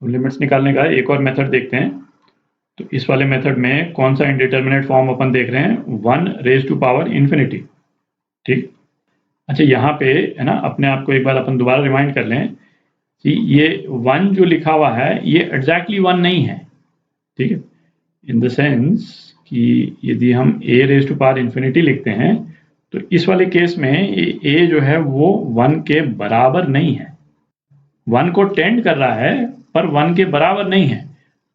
Limits निकालने का एक और मेथड देखते हैं। तो इस वाले मेथड में कौन सा इंडिटरमिनेट फॉर्म अपन देख रहे हैं, 1 रेज़ टू पावर इन्फिनिटी। ठीक। अच्छा, यहाँ पे है ना, अपने आप को एक बार अपन दोबारा रिमाइंड कर लें कि ये 1 जो लिखा हुआ है ये एग्जैक्टली 1 नहीं है। ठीक है, इन द सेंस कि यदि हम a raise to power infinity लिखते हैं तो इस वाले केस में a जो है वो 1 के बराबर नहीं है। 1 को टेंड कर रहा है पर 1 के बराबर नहीं है।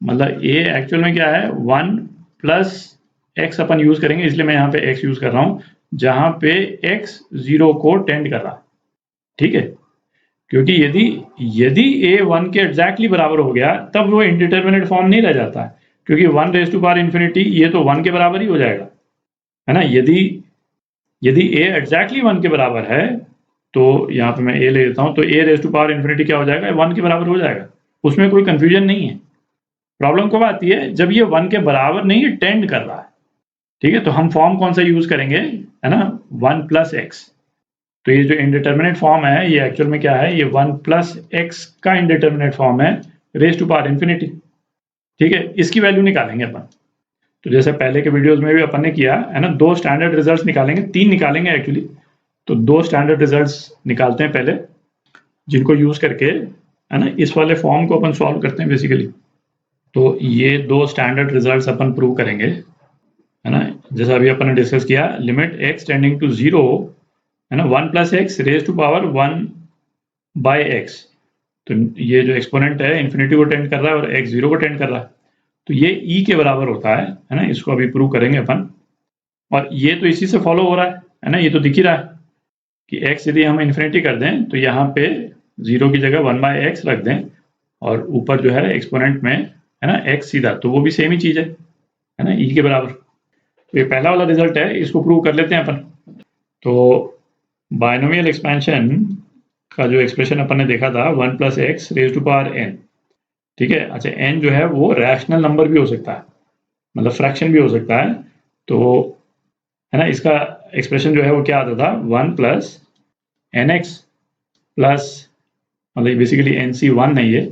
मतलब a एक्चुअल में क्या है, 1 प्लस x अपन यूज करेंगे, इसलिए मैं यहाँ पे x यूज कर रहा हूँ, जहां पे x 0 को टेंड कर रहा है। ठीक है, क्योंकि यदि a 1 के एग्जैक्टली बराबर हो गया तब वो इंडिटरमिनेट फॉर्म नहीं रह जाता है, क्योंकि 1 रेज़ टू पावर इन्फिनिटी ये तो 1 के बराबर ही हो जाएगा, है ना। यदि a एग्जैक्टली 1 के बराबर है तो यहाँ पे मैं a ले लेता हूँ, तो a raise to power infinity क्या हो जाएगा, 1 के बराबर हो जाएगा। उसमें कोई कंफ्यूजन नहीं है। प्रॉब्लम कब आती है, जब ये 1 के बराबर नहीं, ये टेंड कर रहा है। ठीक है, तो हम फॉर्म कौन सा यूज करेंगे, है ना, 1 प्लस एक्स। तो ये जो इंडिटरमिनेट फॉर्म है ये एक्चुअल में क्या है, ये 1 प्लस एक्स का इंडिटरमिनेट फॉर्म है रेज़ टू पावर इन्फिनिटी। ठीक है, इसकी वैल्यू निकालेंगे अपन। तो जैसे पहले के वीडियोस में भी अपन ने किया है ना, 2 स्टैंडर्ड रिजल्ट्स निकालेंगे, 3 निकालेंगे एक्चुअली। तो 2 स्टैंडर्ड रिजल्ट्स निकालते हैं पहले, जिनको यूज करके है ना इस वाले फॉर्म को अपन सॉल्व करते हैं बेसिकली। तो ये 2 स्टैंडर्ड रिजल्ट्स अपन प्रूव करेंगे, है ना। जैसा अभी अपन ने डिस्कस किया, लिमिट x टेंडिंग टू 0, है ना, 1 plus x raise to power 1 by x. तो ये जो एक्सपोनेंट है इन्फिनिटी को टेंड कर रहा है और x 0 को टेंड कर रहा है, तो ये e के बराबर होता है ना। इसको अभी प्रूव करेंगे अपन, और ये तो इसी से फॉलो हो रहा है ना, ये तो दिख ही रहा है कि x यदि हम इन्फिनिटी कर दें तो यहाँ पे 0 की जगह 1 बाय एक्स रख दें, और ऊपर जो है एक्सपोनेंट में है ना x सीधा, तो वो भी सेम ही चीज़ है ना, e के बराबर। तो ये पहला वाला रिजल्ट है, इसको प्रूव कर लेते हैं अपन। तो बायनोमियल एक्सपेंशन का जो एक्सप्रेशन अपन ने देखा था, 1 plus x raise to power n। ठीक है, अच्छा, n जो है वो रैशनल नंबर भी हो सकता है, मतलब फ्रैक्शन भी हो सकता है। तो है ना, इसका एक्सप्रेशन जो है वो क्या आता था, 1 प्लस एन एक्स प्लस, मतलब बेसिकली एन सी 1 नहीं है,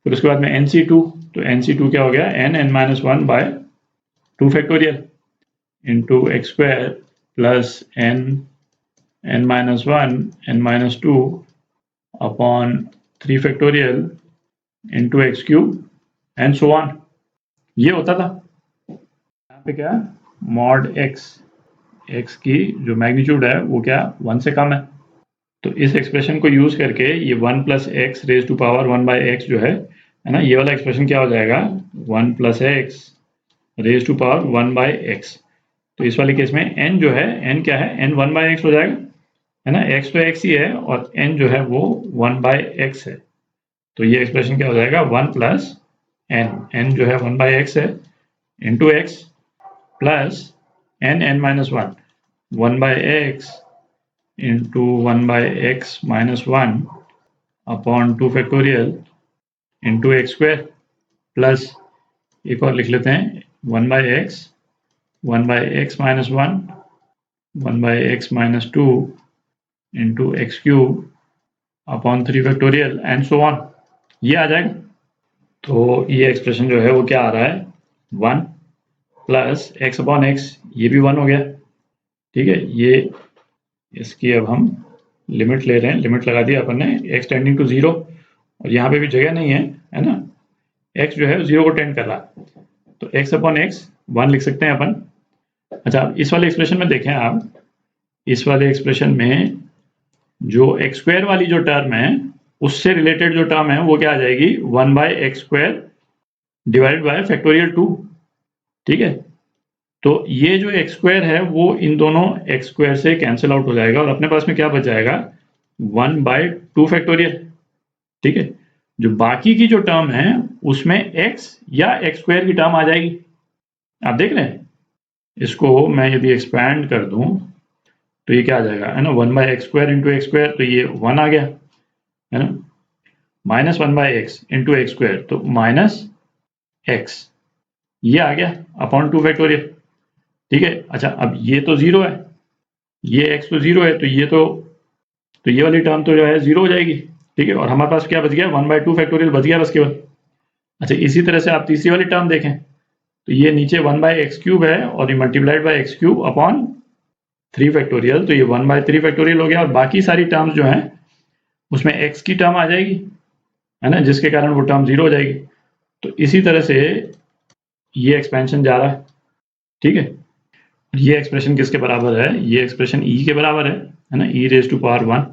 फिर उसके बाद में एन सी 2, तो एन सी 2 क्या हो गया, n minus 1 by 2 factorial into x square plus n minus 1 n minus 2 upon 3 factorial into x cube and so on. ये होता था। यहाँ पे क्या, मॉड एक्स की जो मैग्नीट्यूड है वो क्या, 1 से कम है। तो इस एक्सप्रेशन को यूज करके ये 1 plus x raise to power 1 by x जो है ना, ये वाला एक्सप्रेशन क्या हो जाएगा, 1 plus x raise to power 1 by x. तो इस वाले केस में n जो है, n क्या है, n 1 बाय एक्स हो जाएगा, है ना। x तो x ही है और n जो है वो 1 बाय एक्स है। तो ये एक्सप्रेशन क्या हो जाएगा, 1 प्लस n जो है 1 बाय एक्स है, into x plus n minus 1 1 by x into 1 by x minus 1 upon 2 factorial into x square plus, एक और लिख लेते हैं, 1 by x minus 1 by x minus 2 into x cube upon 3 factorial and so on, ये आ जाएगा। तो ये एक्सप्रेशन जो है वो क्या आ रहा है, 1 प्लस एक्स अपॉन एक्स, ये भी 1 हो गया। ठीक है, ये इसकी अब हम लिमिट ले रहे हैं, लिमिट लगा दी अपन ने, x टेंडिंग टू 0, और यहाँ पे भी जगह नहीं है ना, x जो है 0 को टेंड कर रहा है, तो x अपॉन एक्स 1 लिख सकते हैं अपन। अच्छा, इस वाले एक्सप्रेशन में देखें आप, इस वाले एक्सप्रेशन में जो एक्स स्क्वायर वाली जो टर्म है उससे रिलेटेड जो टर्म है वो क्या आ जाएगी, 1 by x square divided by factorial 2। ठीक है, तो ये जो एक्स स्क्वायर है वो इन दोनों एक्स स्क्वायर से कैंसिल आउट हो जाएगा और अपने पास में क्या बच जाएगा, 1 बाय 2 फैक्टोरियल। ठीक है, जो बाकी की जो टर्म है उसमें x या एक्स स्क्वायर की टर्म आ जाएगी। आप देख रहे हैं, इसको मैं यदि एक्सपैंड कर दूं तो ये क्या आ जाएगा, है ना, 1 by x square into x square, तो ये 1 आ गया, है ना, minus 1 by x into x square, तो माइनस एक्स, ये आ गया अपॉन 2 फैक्टोरियल। ठीक है, अच्छा, अब ये तो 0 है, ये x तो 0 है, तो ये वाली टर्म तो जो है 0 हो जाएगी। ठीक है, और हमारे पास क्या बच गया, 1 बाय 2 फैक्टोरियल बच गया बस केवल। अच्छा, इसी तरह से आप तीसरी वाली टर्म देखें तो ये नीचे 1/x³ है और ये multiplied by x³ upon 3 factorial, तो ये 1/3 फैक्टोरियल हो गया और बाकी सारी टर्म्स जो हैं उसमें x की टर्म आ जाएगी, है ना, जिसके कारण वो टर्म 0 हो जाएगी। तो इसी तरह से ये एक्सपेंशन जा रहा है, ठीक है। ये एक्सप्रेशन किसके बराबर है? ये एक्सप्रेशन e के बराबर है ना, e⁻1,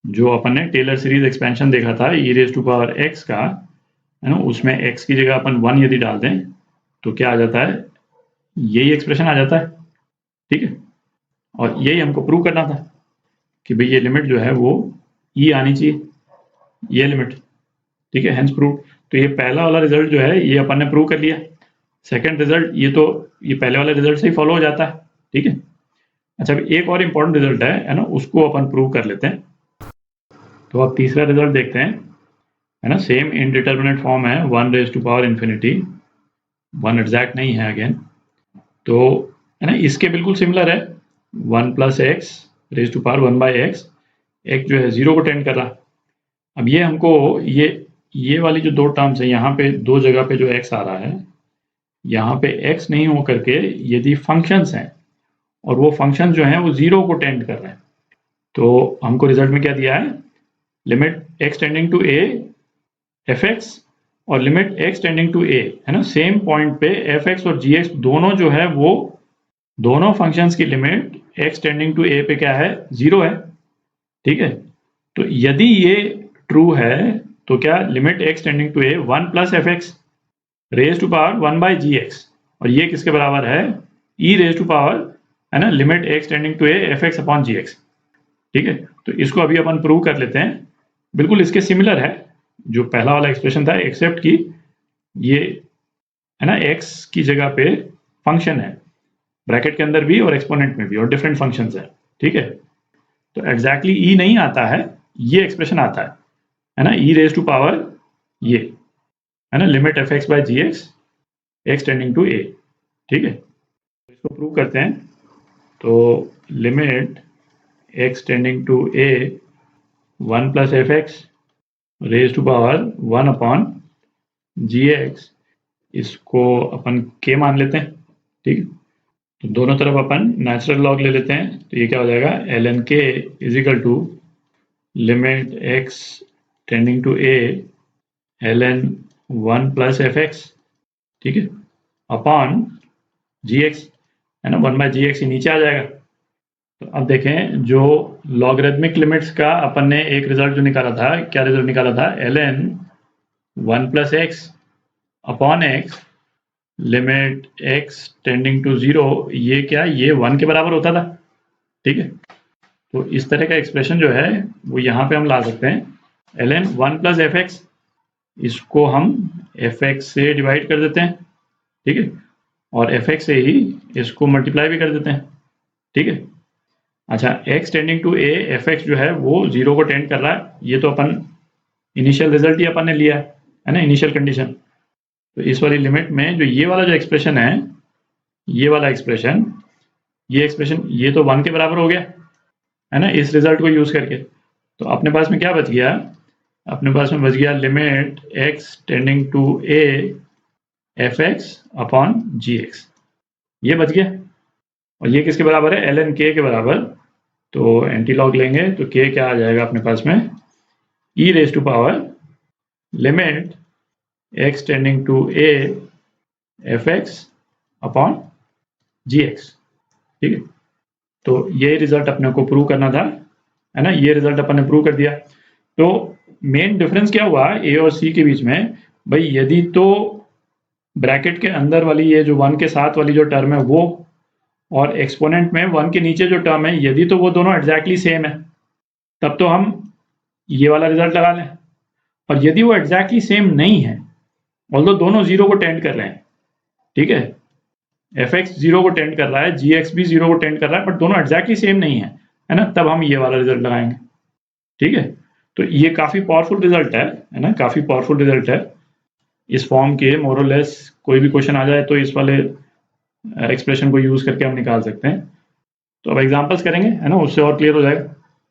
जो अपन ने टेलर सीरीज एक्सपेंशन देखा था e⁻x का, है ना, उसमें x की जगह अपन 1 यदि डाल दें तो क्या आ जाता है, यही एक्सप्रेशन आ जाता है, ठीक है। और यही हमको प्रूव करना था कि भाई ये लिमिट जो है वो e आनी चाहिए, ये लिमिट, ठीक है, हेंस प्रूव। तो ये पहला वाला रिजल्ट जो है ये अपन ने प्रूव कर लिया। सेकंड रिजल्ट ये पहले वाले रिजल्ट से ही फॉलो हो जाता है, ठीक है। अच्छा, अब एक और इम्पोर्टेंट रिजल्ट है ना, उसको अपन प्रूव कर लेते हैं। तो अब तीसरा रिजल्ट देखते हैं, है ना, सेम इनडिटरमिनेट फॉर्म है 1⁻∞, 1 एग्जैक्ट नहीं है अगेन, तो है ना इसके बिल्कुल सिमिलर है 1 + x⁻1/x, x जो है 0 को टेंड कर रहा। अब ये हमको ये वाली जो दो टर्म्स है, यहाँ पे दो जगह पे जो x आ रहा है, यहाँ पे x नहीं हो करके यदि फंक्शंस हैं और वो फंक्शन जो हैं वो 0 को टेंड कर रहे हैं, तो हमको रिजल्ट में क्या दिया है, limit x tending to a fx और limit x tending to a, है ना, सेम पॉइंट पे fx और gx दोनों जो है वो दोनों फंक्शंस की limit x tending to a पे क्या है, 0 है, ठीक है। तो यदि ये ट्रू है तो क्या limit x tending to a 1 + fx raise to power 1/gx, और ये किसके बराबर है, e⁻, है ना, limit x tending to a fx upon gx, ठीक है। तो इसको अभी अपन प्रूव कर लेते हैं, बिल्कुल इसके सिमिलर है जो पहला वाला एक्सप्रेशन था, एक्सेप्ट कि ये, है ना, x की जगह पे फंक्शन है, ब्रैकेट के अंदर भी और एक्सपोनेंट में भी, और डिफरेंट फंक्शंस है, ठीक है। तो एग्जैक्टली e नहीं आता है, ये एक्सप्रेशन आता है ना, e⁻, ये, है ना, limit fx/gx x tending to a, ठीक है। तो इसको प्रूव करते हैं, तो limit x tending to a 1 + fx raise to power 1 upon gx, इसको अपन k मान लेते हैं, ठीक है। तो दोनों तरफ अपन नेचुरल लॉग ले लेते हैं, तो ये क्या हो जाएगा, ln k = limit x tending to a ln 1 + fx, ठीक है, अपॉन gx, है ना, 1/gx ही नीचे आ जाएगा। तो अब देखें, जो लॉगरिथमिक लिमिट्स का अपन ने एक रिजल्ट जो निकाला था, क्या रिजल्ट निकाला था, ln 1 + x upon x limit x tending to 0, ये क्या, ये 1 के बराबर होता था, ठीक है। तो इस तरह का एक्सप्रेशन जो है वो यहाँ पे हम ला सकते हैं, ln 1 + fx, इसको हम fx से डिवाइड कर देते हैं, ठीक है, और fx से ही इसको मल्टीप्लाई भी कर देते हैं, ठीक है। अच्छा, x tending to a fx जो है वो 0 को टेंड कर रहा है, ये तो अपन इनिशियल रिजल्ट ही अपन ने लिया है ना, इनिशियल कंडीशन। तो इस वाली लिमिट में जो ये वाला जो एक्सप्रेशन है, ये वाला एक्सप्रेशन, ये तो 1 के बराबर हो गया, है ना, इस रिजल्ट को यूज करके। तो अपने पास में क्या बच गया, अपने पास में बच गया limit x tending to a fx upon gx, ये बच गया, और ये किसके बराबर है, ln k के बराबर। तो एंटी लॉग लेंगे तो k क्या आ जाएगा अपने पास में, e⁻, limit x tending to a fx upon gx, ठीक है। तो ये रिजल्ट अपने को प्रूव करना था, है ना, ये रिजल्ट अपन ने प्रूव कर दिया। तो मेन डिफरेंस क्या हुआ a और c के बीच में, भाई यदि तो ब्रैकेट के अंदर वाली ये जो 1 के साथ वाली जो टर्म है वो, और एक्सपोनेंट में 1 के नीचे जो टर्म है, यदि तो वो दोनों एग्जैक्टली सेम है तब तो हम ये वाला रिजल्ट लगा लें, और यदि वो एग्जैक्टली सेम नहीं है, ऑल्दो दोनों 0 को टेंड कर रहे हैं, ठीक है, fx 0 को टेंड कर रहा है, gx भी 0 को टेंड कर रहा है, बट दोनों एग्जैक्टली सेम नहीं है ना, तब हम ये वाला रिजल्ट लगाएंगे, ठीक है। तो ये काफ़ी पावरफुल रिजल्ट है ना, काफ़ी पावरफुल रिजल्ट है। इस फॉर्म के मोर और लेस कोई भी क्वेश्चन आ जाए तो इस वाले एक्सप्रेशन को यूज करके हम निकाल सकते हैं। तो अब एग्जांपल्स करेंगे, है ना, उससे और क्लियर हो जाएगा।